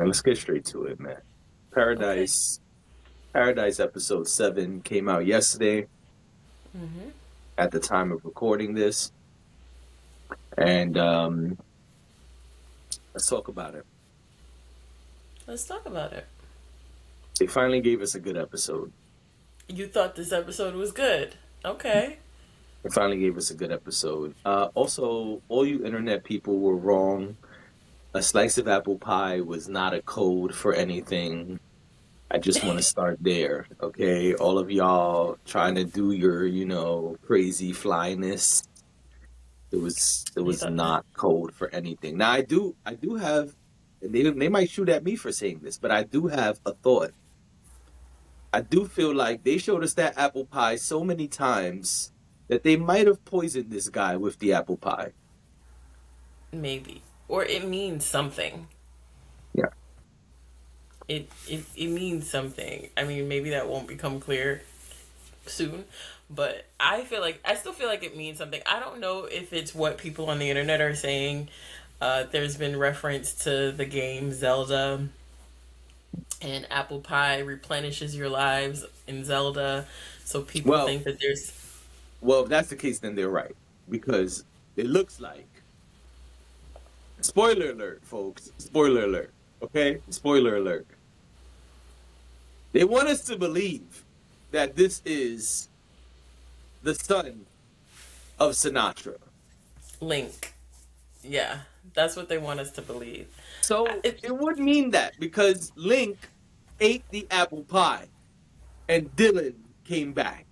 And let's get straight to it, man. Okay. Paradise, Paradise episode 7 came out yesterday Hmm. at the time of recording this. And let's talk about it. Let's talk about it. They finally gave us a good episode. You thought this episode was good. Okay. They finally gave us a good episode. Also, all you internet people were wrong. A slice of apple pie was not a code for anything. I just want to start there, okay? All of y'all trying to do your, crazy flyness. It You was thought not code for anything. Now I do have, and they might shoot at me for saying this, but I do have a thought. I do feel like they showed us that apple pie so many times that they might have poisoned this guy with the apple pie. maybe, or it means something. Yeah. It means something. I mean, maybe that won't become clear soon, but I still feel like it means something. I don't know if it's what people on the internet are saying. There's been reference to the game Zelda, and apple pie replenishes your lives in Zelda, so people Well, think that there's. well, if that's the case, then they're right because it looks like. Spoiler alert, folks. Spoiler alert. Okay, spoiler alert. They want us to believe that this is the son of Sinatra. Link. Yeah, that's what they want us to believe. So It, it would mean that because Link ate the apple pie and Dylan came back.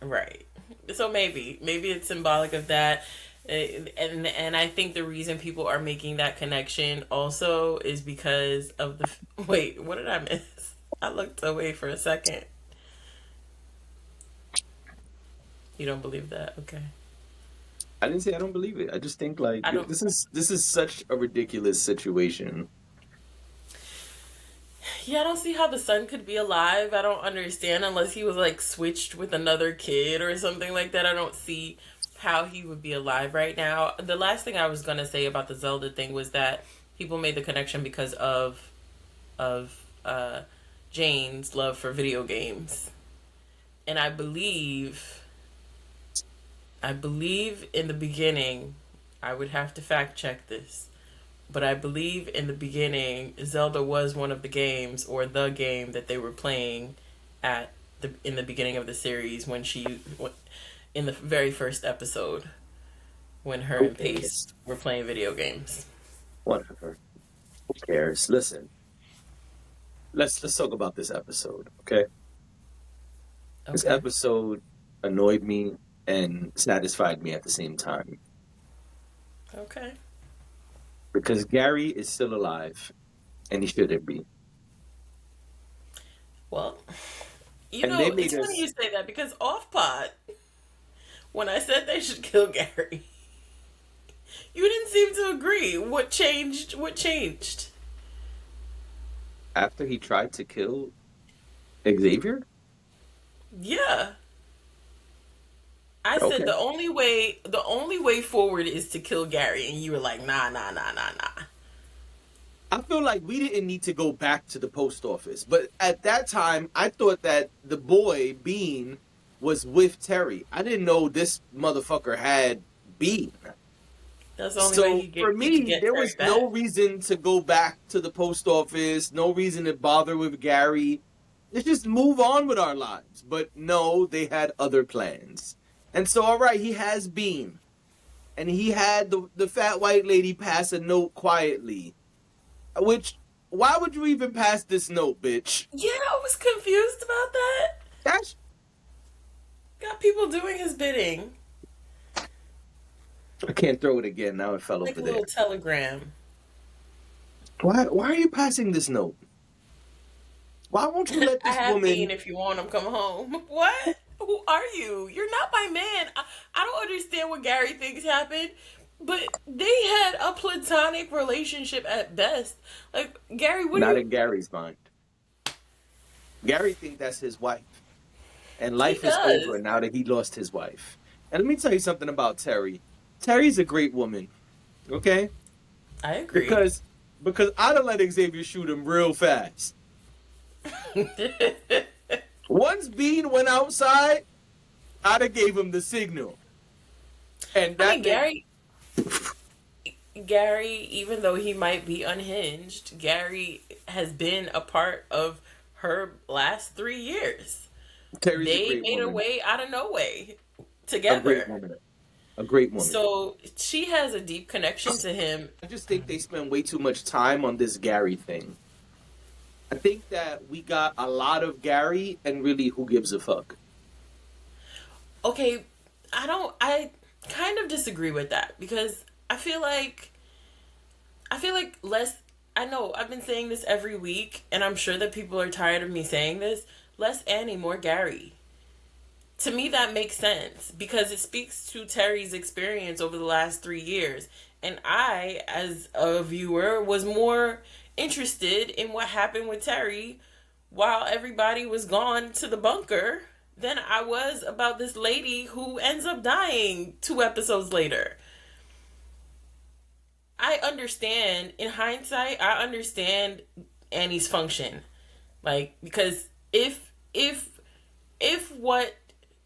right. So maybe it's symbolic of that. And I think the reason people are making that connection also is because of the wait, what did I miss? I looked away for a second. You don't believe that? Okay. I didn't say I don't believe it. I just think like I don't. this is such a ridiculous situation. Yeah, I don't see how the son could be alive. I don't understand unless he was like switched with another kid or something like that. I don't see how he would be alive right now. The last thing I was gonna say about the Zelda thing was that people made the connection because of Jane's love for video games, and I believe in the beginning. I would have to fact check this, but I believe in the beginning Zelda was one of the games or the game that they were playing at in the beginning of the series when in the very first episode when her Who and Pace cares? were playing video games. Whatever. Who cares? Listen, let's talk about this episode, okay? This Okay. episode annoyed me and satisfied me at the same time Okay. because Gary is still alive and he shouldn't be. Well, And they it's made funny us you say that because off pod, when I said they should kill Gary, you didn't seem to agree. What changed? What changed? after he tried to kill Xavier. Yeah. I said Okay. the only way forward is to kill Gary, and you were like, nah, nah, nah, nah, nah. I feel like we didn't need to go back to the post office, but at that time, I thought that the boy Bean was with Terry. I didn't know this motherfucker had Bean. That's the only way So for he could me, get there Terry was no back. reason to go back to the post office, no reason to bother with Gary. Let's just move on with our lives. But no, they had other plans. And so, all right, he has Bean. And he had the fat white lady pass a note quietly. Which, why would you even pass this note, bitch? Yeah, I was confused about that. That's, Got people doing his bidding, I can't throw it again. Now it fell like over a there. little telegram. Why are you passing this note? Why won't you let I this have Bean. woman. If you want him, come home. What? Who are you? You're not my man. I don't understand what Gary thinks happened, but they had a platonic relationship at best. Like Gary, what do Not you? in Gary's mind. Gary thinks that's his wife. And He life is over does. now that he lost his wife. And let me tell you something about Terry. Terry's a great woman, okay? I agree. Because because I'd have let Xavier shoot him real fast. Once Bean went outside, I'd have gave him the signal. And I that mean, Gary, even though he might be unhinged, Gary has been a part of her last 3 years. Terry's a They great made woman. a way out of no way A together. great woman. A great woman. So she has a deep connection to him. I just think they spend way too much time on this Gary thing. I think that we got a lot of Gary, and really, who gives a fuck? Okay, I kind of disagree with that because I feel like less. I know I've been saying this every week, and I'm sure that people are tired of me saying this. Less Annie, more Gary. To me, that makes sense because it speaks to Terry's experience over the last 3 years. And I, as a viewer, was more interested in what happened with Terry while everybody was gone to the bunker than I was about this lady who ends up dying 2 episodes later. I understand, in hindsight, I understand Annie's function. Like, because if what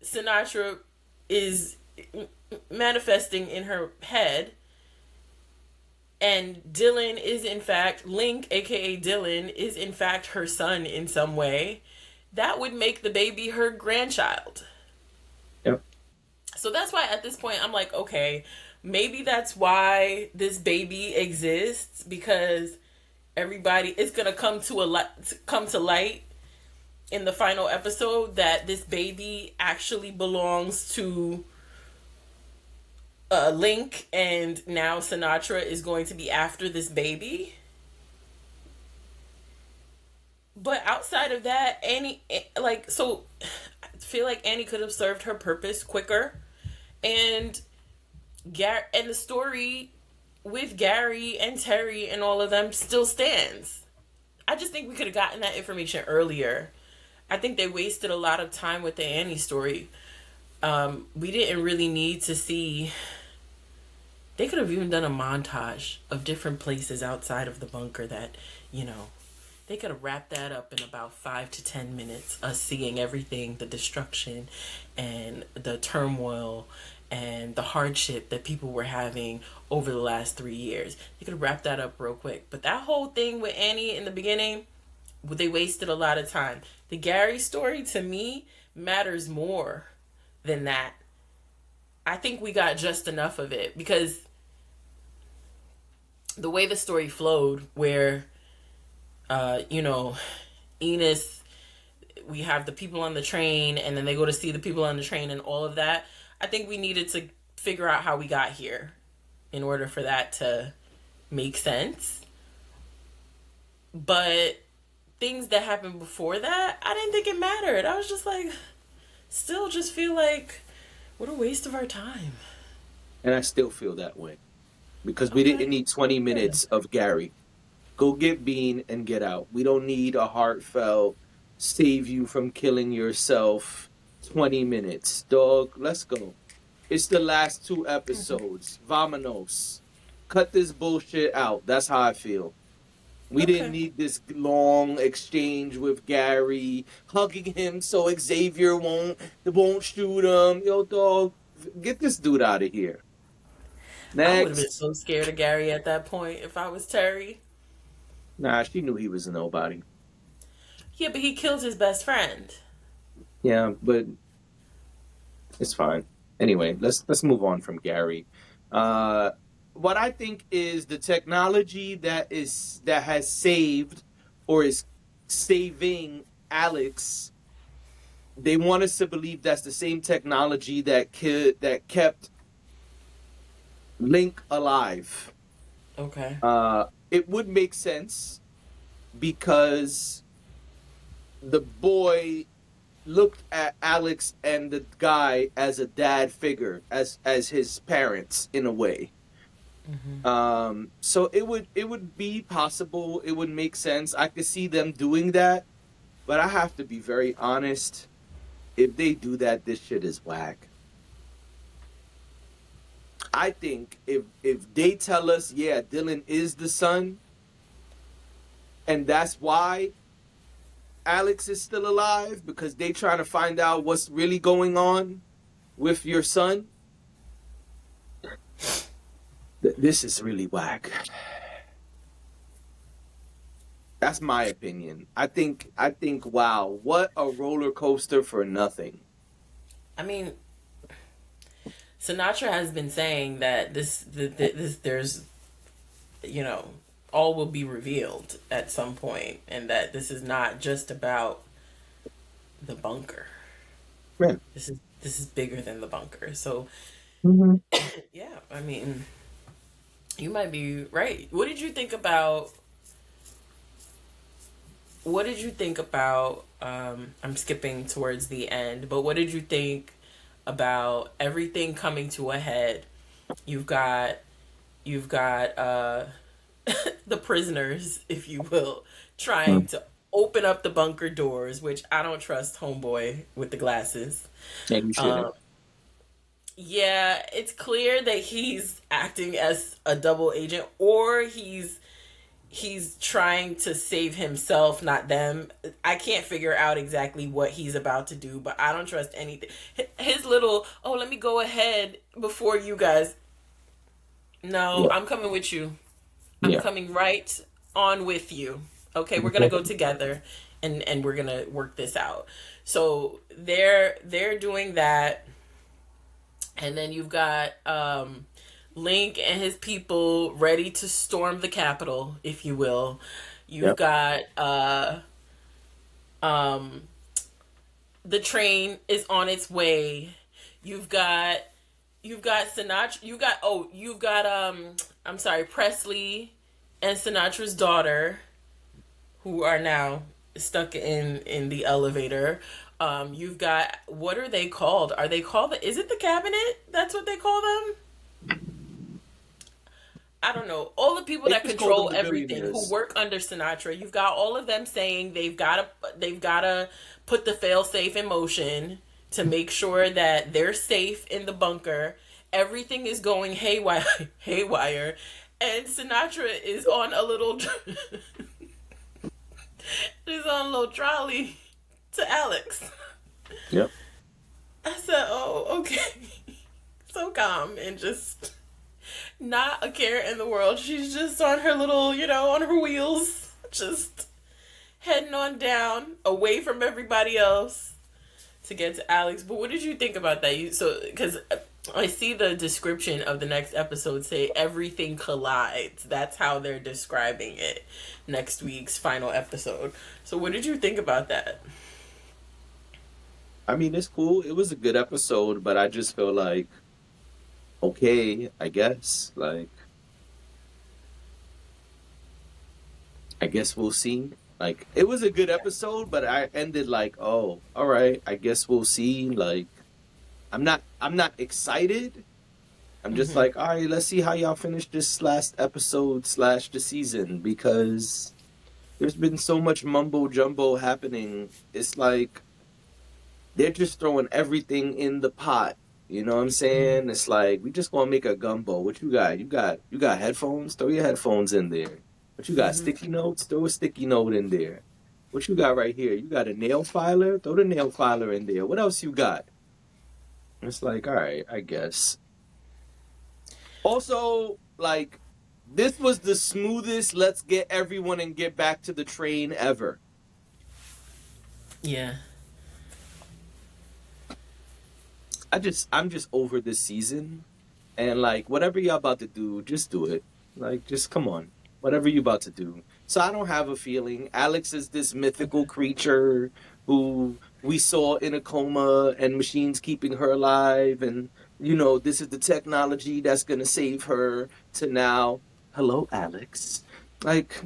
Sinatra is manifesting in her head and Dylan is in fact, Link, aka Dylan, is in fact her son in some way, that would make the baby her grandchild. Yep. So that's why at this point I'm like, okay, maybe that's why this baby exists, because everybody, it's gonna come to light in the final episode that this baby actually belongs to Link, and now Sinatra is going to be after this baby. But outside of that, Annie, like, so I feel like Annie could have served her purpose quicker, and the story with Gary and Terry and all of them still stands. I just think we could have gotten that information earlier. I think they wasted a lot of time with the Annie story. We didn't really need to see. They could have even done a montage of different places outside of the bunker that, they could have wrapped that up in about 5 to 10 minutes, us seeing everything, the destruction and the turmoil and the hardship that people were having over the last 3 years. They could have wrapped that up real quick. But that whole thing with Annie in the beginning, they wasted a lot of time. The Gary story, to me, matters more than that. I think we got just enough of it because the way the story flowed, where, Enos, we have the people on the train, and then they go to see the people on the train and all of that. I think we needed to figure out how we got here in order for that to make sense. But things that happened before that, I didn't think it mattered. I was just like, still just feel like, what a waste of our time. And I still feel that way. Because we didn't need 20 minutes of Gary. Go get Bean and get out. We don't need a heartfelt, save you from killing yourself 20 minutes. Dog, let's go. It's the last 2 episodes. Vamonos. Cut this bullshit out. That's how I feel. We didn't need this long exchange with Gary, hugging him so Xavier won't shoot him. Yo, dog, get this dude out of here. Next. I would have been so scared of Gary at that point if I was Terry. Nah, she knew he was a nobody. Yeah, but he killed his best friend. Yeah, but it's fine. Anyway, let's move on from Gary. What I think is the technology that has saved or is saving Alex. They want us to believe that's the same technology that kept Link alive. Okay. It would make sense because the boy looked at Alex and the guy as a dad figure, as his parents in a way. Mm-hmm. So it would be possible. It would make sense. I could see them doing that, but I have to be very honest. If they do that, this shit is whack. I think if they tell us, yeah, Dylan is the son, and that's why Alex is still alive, because they trying to find out what's really going on with your son. This is really whack. That's my opinion. I think wow, what a roller coaster for nothing. I mean, Sinatra has been saying that there's, you know, all will be revealed at some point, and that this is not just about the bunker. Man. This is bigger than the bunker. So Mhm. yeah, I mean, you might be right. What did you think about? What did you think about? I'm skipping towards the end, but what did you think about everything coming to a head? You've got you've got the prisoners, if you will, trying to open up the bunker doors, which I don't trust homeboy with the glasses. Yeah, you shouldn't. Um, yeah, it's clear that he's acting as a double agent, or he's trying to save himself, not them. I can't figure out exactly what he's about to do, but I don't trust anything. His little, oh, let me go ahead before you guys. No, Yeah, I'm coming with you. I'm yeah. coming right on with you. Okay, we're gonna go together, and we're gonna work this out. So they're doing that, and then you've got Link and his people ready to storm the Capitol, if you will. You've Yep. got um the train is on its way. You've got Sinatra. You've got I'm sorry, Presley and Sinatra's daughter, who are now stuck in the elevator. You've got, what are they called? Are they called is it the cabinet? That's what they call them? I don't know. All the people They that just call them control the everything, who billionaires. work under Sinatra. You've got all of them saying they've gotta put the fail safe in motion to make sure that they're safe in the bunker. Everything is going haywire, haywire, and Sinatra is on a little is on a little trolley to Alex. Yep. I said, "Oh, okay." So calm and just not a care in the world. She's just on her little, on her wheels, just heading on down away from everybody else to get to Alex. But what did you think about that? Because I see the description of the next episode say everything collides. That's how they're describing it. Next week's final episode. So what did you think about that? I mean, it's cool. It was a good episode, but I just feel like, okay, I guess. Like, I guess we'll see. Like, it was a good episode, but I ended like, oh, all right, I guess we'll see. Like, I'm not excited. I'm just Mm-hmm. like, all right, let's see how y'all finish this last episode slash the season, because there's been so much mumbo jumbo happening. It's like they're just throwing everything in the pot. You know what I'm saying? It's like we just gonna make a gumbo. What you got? You got headphones? Throw your headphones in there. What you got? Mm-hmm. Sticky notes? Throw a sticky note in there. What you got right here? You got a nail filer? Throw the nail filer in there. What else you got? It's like, all right, I guess. Also, like, this was the smoothest let's get everyone and get back to the train ever. Yeah. I'm just over this season, and like whatever y'all about to do, just do it. Like, just come on, whatever you about to do. So I don't have a feeling. Alex is this mythical creature who we saw in a coma, and machines keeping her alive, and this is the technology that's gonna save her. To now, hello, Alex. Like,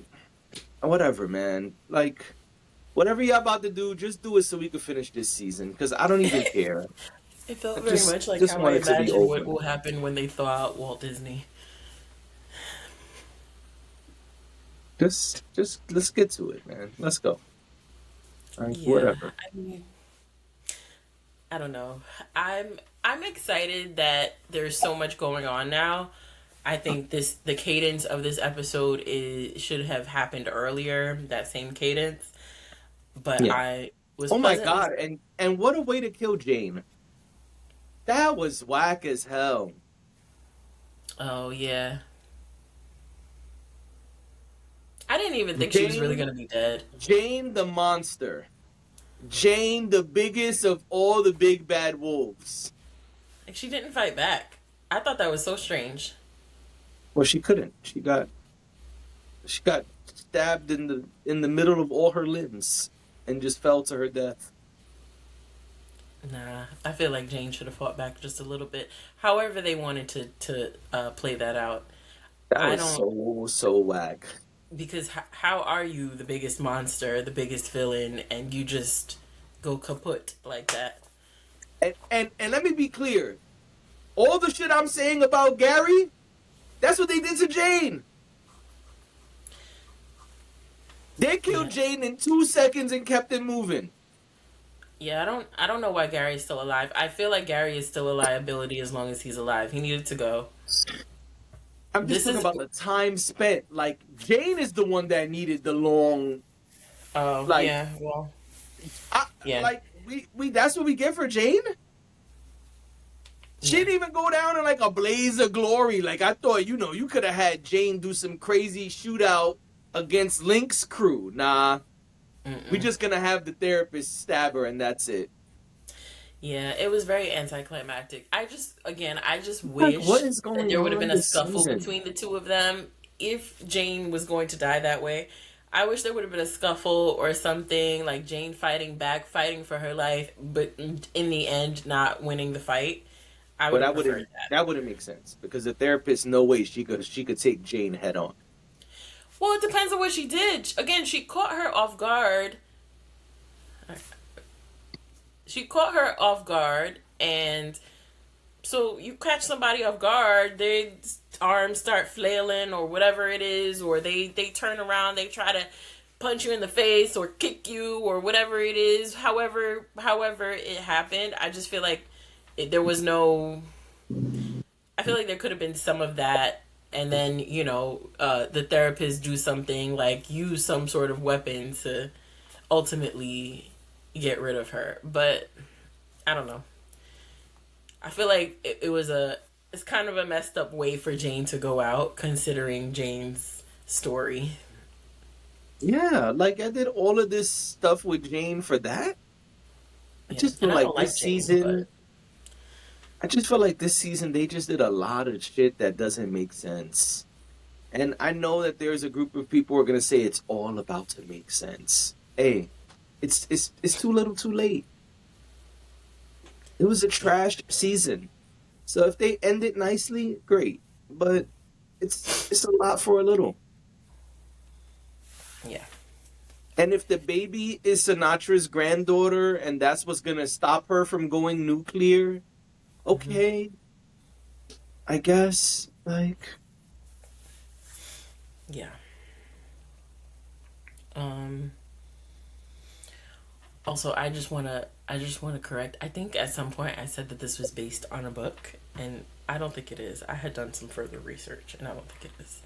whatever, man. Like, whatever y'all about to do, just do it so we can finish this season. Cause I don't even care. It felt I very just much like just how I want it to be imagine what over. will happen when they thaw out Walt Disney. Just let's get to it, man. Let's go. Like, Yeah, whatever. I mean, I don't know. I'm excited that there's so much going on now. I think the cadence of this episode should have happened earlier, that same cadence. But Yeah. I was Oh my pleasantly. god, and what a way to kill Jane. That was whack as hell. Oh yeah, I didn't even think she was really Jane, gonna be dead. Jane the monster. Jane the biggest of all the big bad wolves. Like she didn't fight back. I thought that was so strange. Well, she couldn't. She got stabbed in the middle of all her limbs and just fell to her death. Nah, I feel like Jane should have fought back just a little bit. However, they wanted to play that out. That I was don't so whack. because how are you the biggest monster, the biggest villain, and you just go kaput like that? And let me be clear. All the shit I'm saying about Gary, that's what they did to Jane. They killed Yeah. Jane in 2 seconds and kept it moving. Yeah, I don't know why Gary's still alive. I feel like Gary is still a liability as long as he's alive. He needed to go. I'm just This talking is about the time spent. Like, Jane is the one that needed the long, oh like, yeah, well I, yeah. like we that's what we get for Jane? She Yeah. didn't even go down in like a blaze of glory. Like, I thought, you could have had Jane do some crazy shootout against Link's crew. Nah, we Mm-mm. just gonna have the therapist stab her and that's it. Yeah, it was very anticlimactic. I just Like, what wish is that going there would have on been a this scuffle season? between the two of them. If Jane was going to die that way, I wish there would have been a scuffle or something, like Jane fighting back, fighting for her life, but in the end not winning the fight. I But would have that preferred wouldn't that. that wouldn't make sense because the therapist, no way she could take Jane head on. Well, it depends on what she did. Again, she caught her off guard. She caught her off guard, and so you catch somebody off guard, their arms start flailing or whatever it is, or they turn around, they try to punch you in the face or kick you or whatever it is. However it happened, I just feel like there was no. I feel like there could have been some of that, and then the therapist do something like use some sort of weapon to ultimately get rid of her. But I don't know. I feel like it's kind of a messed up way for Jane to go out, considering Jane's story. Yeah, like I did all of this stuff with Jane for that. I Yeah, just and feel I like don't like this Jane, but season. I just feel like this season they just did a lot of shit that doesn't make sense. And I know that there's a group of people who are gonna say it's all about to make sense. Hey, it's too little, too late. It was a yeah, trash season. So if they end it nicely, great. But it's a lot for a little. yeah. And if the baby is Sinatra's granddaughter and that's what's gonna stop her from going nuclear, Hmm. okay, I guess. Like, Yeah. Um. Also, I just wanna correct. I think at some point I said that this was based on a book, and I don't think it is. I had done some further research, and I don't think it is.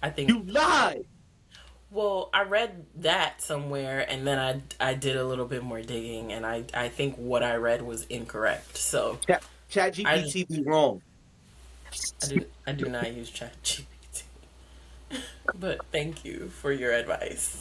I think you lie. well, I read that somewhere, and then I did a little bit more digging, and I think what I read was incorrect. So Chat, I just ChatGPT be wrong. I do not use ChatGPT. But thank you for your advice.